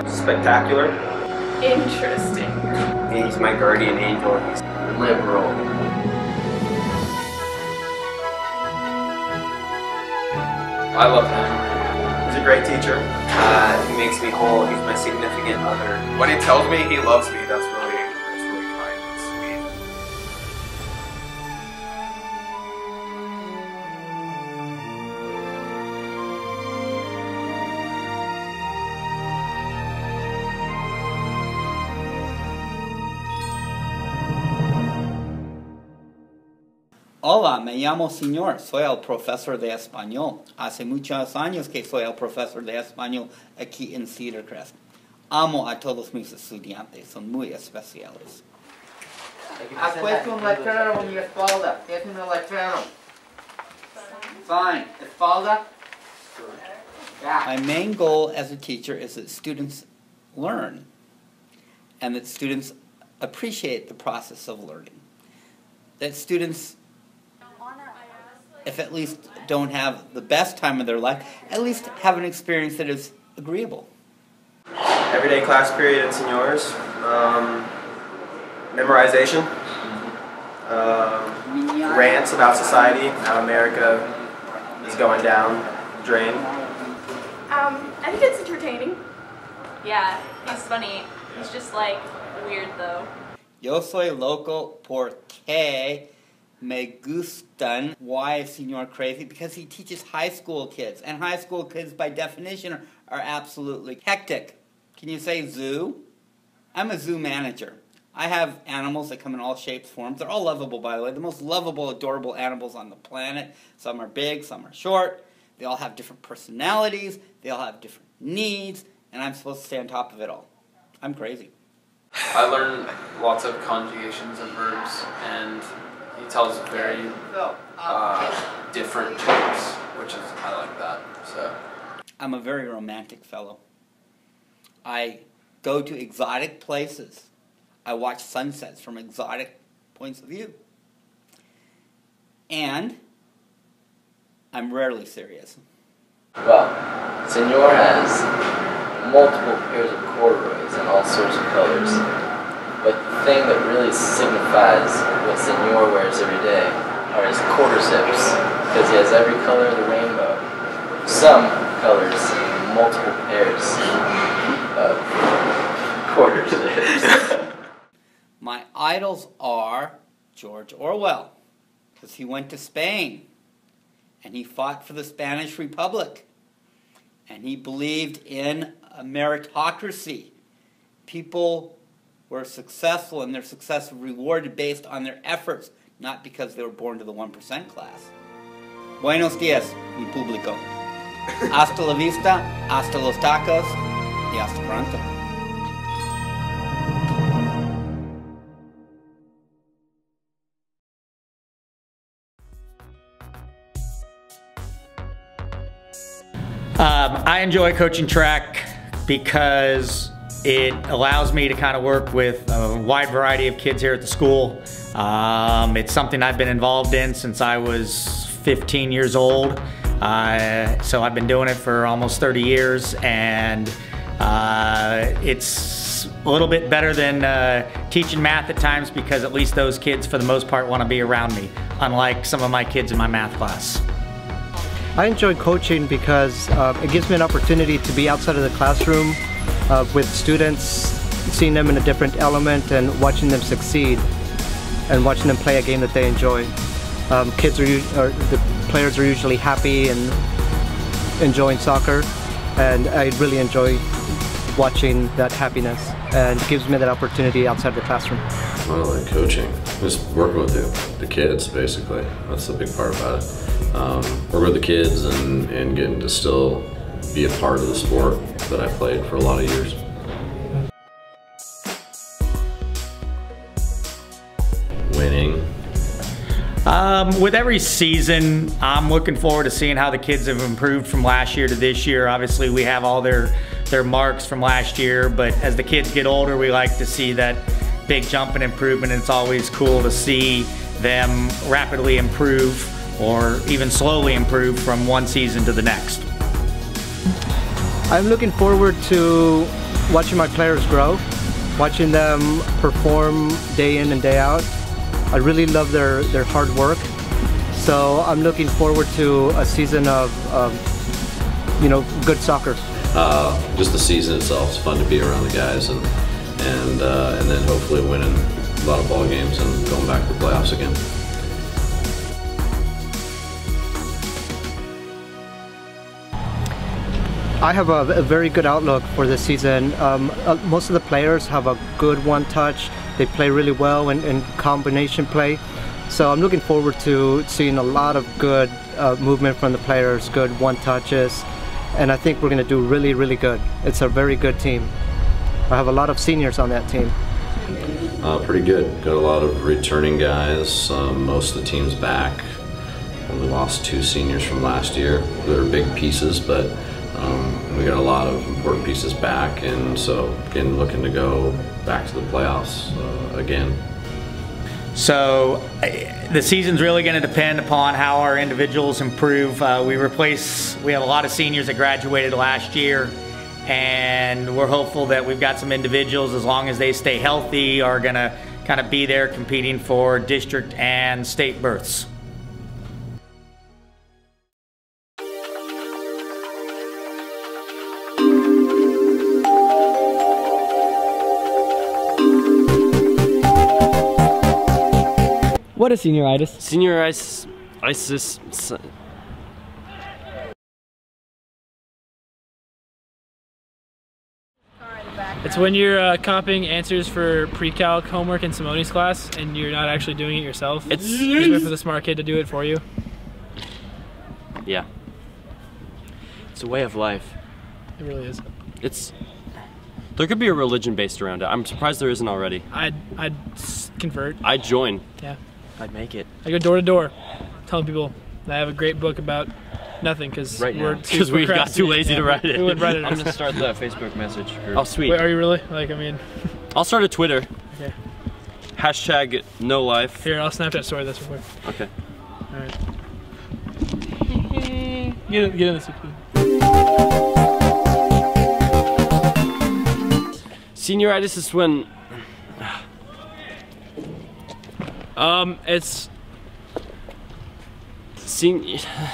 Spectacular. Interesting. He's my guardian angel. He's liberal. I love him. He's a great teacher. He makes me whole. He's my significant other. When he tells me he loves me, that's really kind and sweet. Hola, me llamo señor, soy el profesor de español. Hace muchos años que soy el profesor de español aquí en Cedarcrest. Amo a todos mis estudiantes, son muy especiales. Has puesto un letrero en mi espalda. Es un letrero. Fine. Espalda. My main goal as a teacher is that students learn and that students appreciate the process of learning. That students, if at least don't have the best time of their life, at least have an experience that is agreeable. Everyday class period at Seniors. Memorization. Rants about society, how America is going down the drain. I think it's entertaining. Yeah, he's funny. He's just like weird though. Yo soy loco porque me gustan. Why is Senor crazy? Because he teaches high school kids, and high school kids by definition are absolutely hectic. Can you say zoo? I'm a zoo manager. I have animals that come in all shapes, forms. They're all lovable, by the way. The most lovable, adorable animals on the planet. Some are big, some are short. They all have different personalities. They all have different needs, and I'm supposed to stay on top of it all. I'm crazy. I learned lots of conjugations of verbs, and he tells very different jokes, which is, I like that. So I'm a very romantic fellow. I go to exotic places. I watch sunsets from exotic points of view. And I'm rarely serious. Well, Senor has multiple pairs of corduroys in all sorts of colors. But the thing that really signifies what Senor wears every day are his quarter zips, because he has every color of the rainbow. Some colors, multiple pairs of quarter zips. My idols are George Orwell, because he went to Spain, and he fought for the Spanish Republic, and he believed in a meritocracy. People were successful, and their success was rewarded based on their efforts, not because they were born to the 1% class. Buenos días, mi público. Hasta la vista, hasta los tacos, y hasta pronto. I enjoy coaching track because it allows me to kind of work with a wide variety of kids here at the school. It's something I've been involved in since I was 15 years old. So I've been doing it for almost 30 years, and it's a little bit better than teaching math at times, because at least those kids for the most part want to be around me, unlike some of my kids in my math class. I enjoy coaching because it gives me an opportunity to be outside of the classroom with students, seeing them in a different element and watching them succeed and watching them play a game that they enjoy. The players are usually happy and enjoying soccer, and I really enjoy watching that happiness, and it gives me that opportunity outside the classroom. I like coaching, just working with the kids basically. That's the big part about it. Work with the kids and getting to still be a part of the sport that I played for a lot of years. Winning. With every season, I'm looking forward to seeing how the kids have improved from last year to this year. Obviously, we have all their marks from last year, but as the kids get older, we like to see that big jump in improvement, and it's always cool to see them rapidly improve or even slowly improve from one season to the next. I'm looking forward to watching my players grow, watching them perform day in and day out. I really love their hard work. So I'm looking forward to a season of you know, good soccer. Just the season itself is fun to be around the guys, and then hopefully winning a lot of ball games and going back to the playoffs again. I have a very good outlook for this season. Most of the players have a good one-touch. They play really well in combination play. So I'm looking forward to seeing a lot of good movement from the players, good one-touches, and I think we're going to do really, really good. It's a very good team. I have a lot of seniors on that team. Pretty good. Got a lot of returning guys. Most of the team's back. Only lost 2 seniors from last year. They're big pieces, but we got a lot of important pieces back, and so again, looking to go back to the playoffs again. So the season's really going to depend upon how our individuals improve. We have a lot of seniors that graduated last year, and we're hopeful that we've got some individuals, as long as they stay healthy, are going to kind of be there competing for district and state berths. What is senioritis? Senioritis. It's when you're copying answers for pre-calc homework in Simone's class and you're not actually doing it yourself. It's just wait for the smart kid to do it for you. Yeah. It's a way of life. It really is. There could be a religion based around it. I'm surprised there isn't already. I'd convert. I'd join. Yeah. I'd make it. I go door to door, telling people that I have a great book about nothing because we got too lazy to write it. We wouldn't write it. I'm gonna start the Facebook message group. Oh sweet. Wait, are you really? Like, I mean. I'll start a Twitter. Okay. Hashtag no life. Here, I'll Snapchat story this real quick. Okay. All right. Get in the seat. Senioritis is when. It's.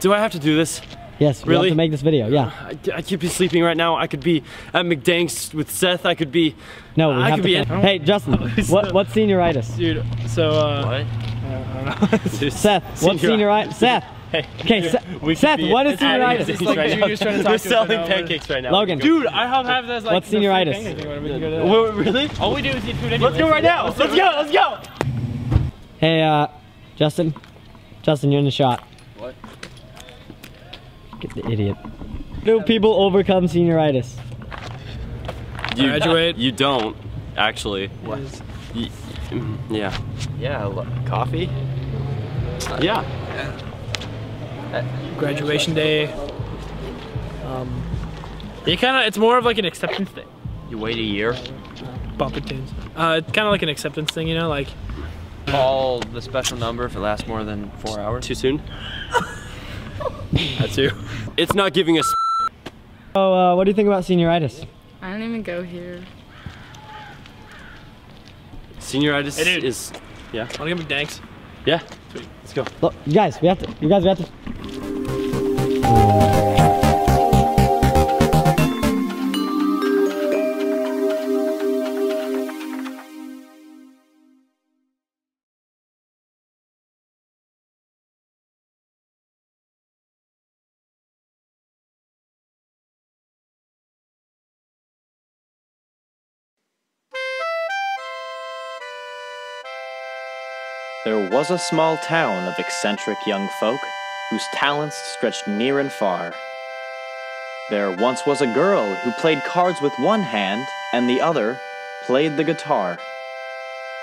Do I have to do this? Yes, we really? have to make this video, yeah. I could be sleeping right now. I could be at McDank's with Seth. I could be. No, we have to be. Hey, Justin, what's senioritis? Dude, so. What? I don't know. Seth, what's senioritis? Seth! Hey, okay, Seth, what is senioritis? It's like Junior's trying to talk We're to selling us pancakes right now. Logan. Dude, I have that as like. What's senioritis? Really? All we do is eat food anyway. Let's go right now. Let's go. Let's go. Hey, Justin, you're in the shot. What? Get the idiot. Do people overcome senioritis? You graduate. You don't, actually. What? Yeah. Yeah, coffee? Yeah. Graduation day. It's more of like an acceptance thing. You wait a year? Bumping tunes. It's kind of like an acceptance thing, you know, like. Call the special number if it lasts more than 4 hours. Too soon? That too. It's not giving us. Oh, what do you think about senioritis? I don't even go here. Senioritis Hey, dude. is. Yeah. Wanna get McDank's? Yeah. Sweet. Let's go. Look, you guys, we have to. There was a small town of eccentric young folk, whose talents stretched near and far. There once was a girl who played cards with one hand, and the other played the guitar.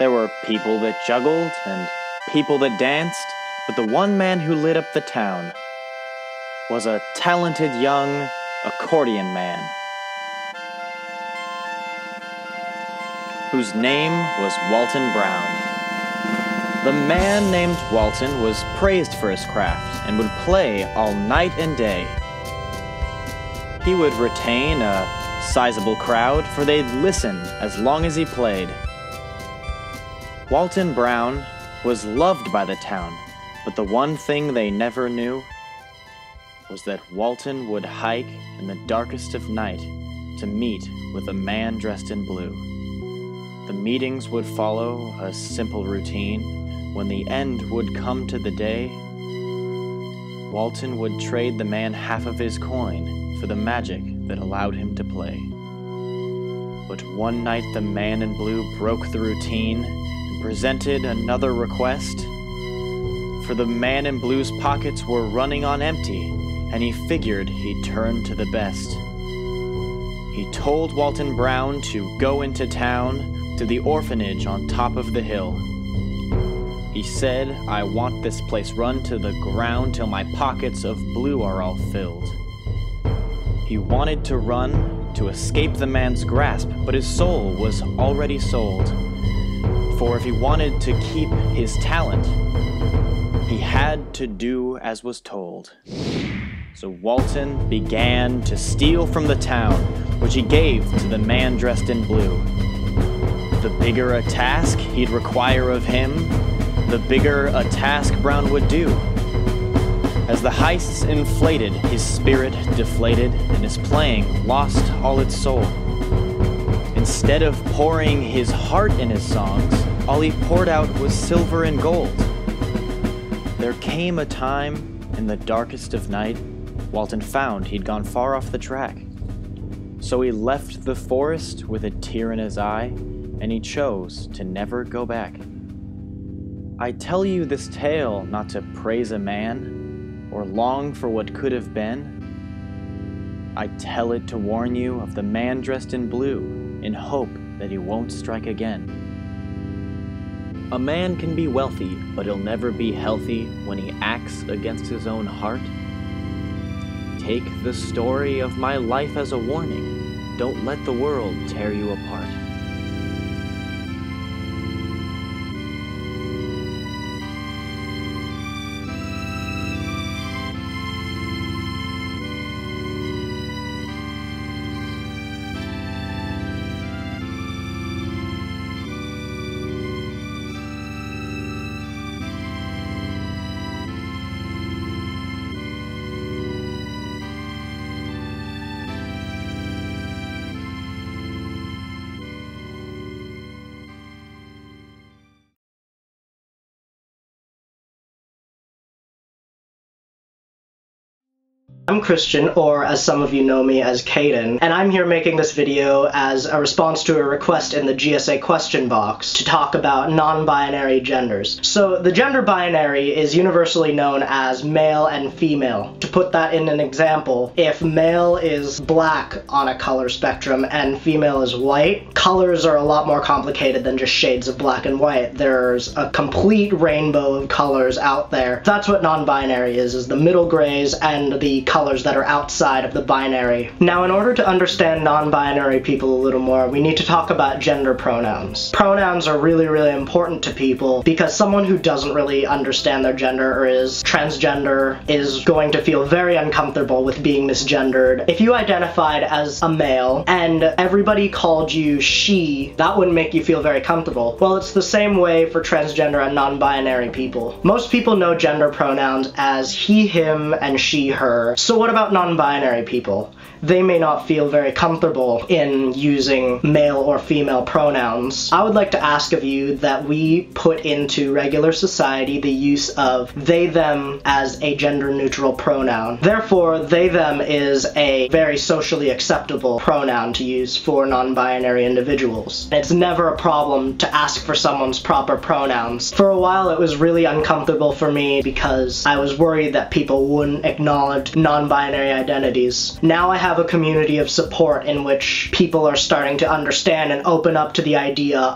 There were people that juggled, and people that danced, but the one man who lit up the town was a talented young accordion man, whose name was Walton Brown. The man named Walton was praised for his craft and would play all night and day. He would retain a Sizable crowd, for they'd listen as long as he played. Walton Brown was loved by the town, but the one thing they never knew was that Walton would hike in the darkest of night to meet with a man dressed in blue. The meetings would follow a simple routine. When the end would come to the day, Walton would trade the man half of his coin for the magic that allowed him to play. But one night the man in blue broke the routine and presented another request. For the man in blue's pockets were running on empty, and he figured he'd turn to the best. He told Walton Brown to go into town to the orphanage on top of the hill. He said, "I want this place run to the ground till my pockets of blue are all filled." He wanted to run to escape the man's grasp, but his soul was already sold. For if he wanted to keep his talent, he had to do as was told. So Walton began to steal from the town, which he gave to the man dressed in blue. The bigger a task he'd require of him, the bigger a task Brown would do. As the heists inflated, his spirit deflated, and his playing lost all its soul. Instead of pouring his heart in his songs, all he poured out was silver and gold. There came a time in the darkest of night, Walton found he'd gone far off the track. So he left the forest with a tear in his eye, and he chose to never go back. I tell you this tale not to praise a man or long for what could have been. I tell it to warn you of the man dressed in blue in hope that he won't strike again. A man can be wealthy, but he'll never be healthy when he acts against his own heart. Take the story of my life as a warning. Don't let the world tear you apart. I'm Christian, or as some of you know me as Caden, and I'm here making this video as a response to a request in the GSA question box to talk about non-binary genders. So the gender binary is universally known as male and female. To put that in an example, if male is black on a color spectrum and female is white, colors are a lot more complicated than just shades of black and white. There's a complete rainbow of colors out there. That's what non-binary is the middle grays and the colors that are outside of the binary. Now, in order to understand non-binary people a little more, we need to talk about gender pronouns. Pronouns are really, really important to people because someone who doesn't really understand their gender or is transgender is going to feel very uncomfortable with being misgendered. If you identified as a male and everybody called you she, that wouldn't make you feel very comfortable. Well, it's the same way for transgender and non-binary people. Most people know gender pronouns as he, him, and she, her. So what about non-binary people? They may not feel very comfortable in using male or female pronouns. I would like to ask of you that we put into regular society the use of they, them as a gender-neutral pronoun. Therefore, they, them is a very socially acceptable pronoun to use for non-binary individuals. It's never a problem to ask for someone's proper pronouns. For a while, it was really uncomfortable for me because I was worried that people wouldn't acknowledge non-binary identities. Now I have a community of support in which people are starting to understand and open up to the idea.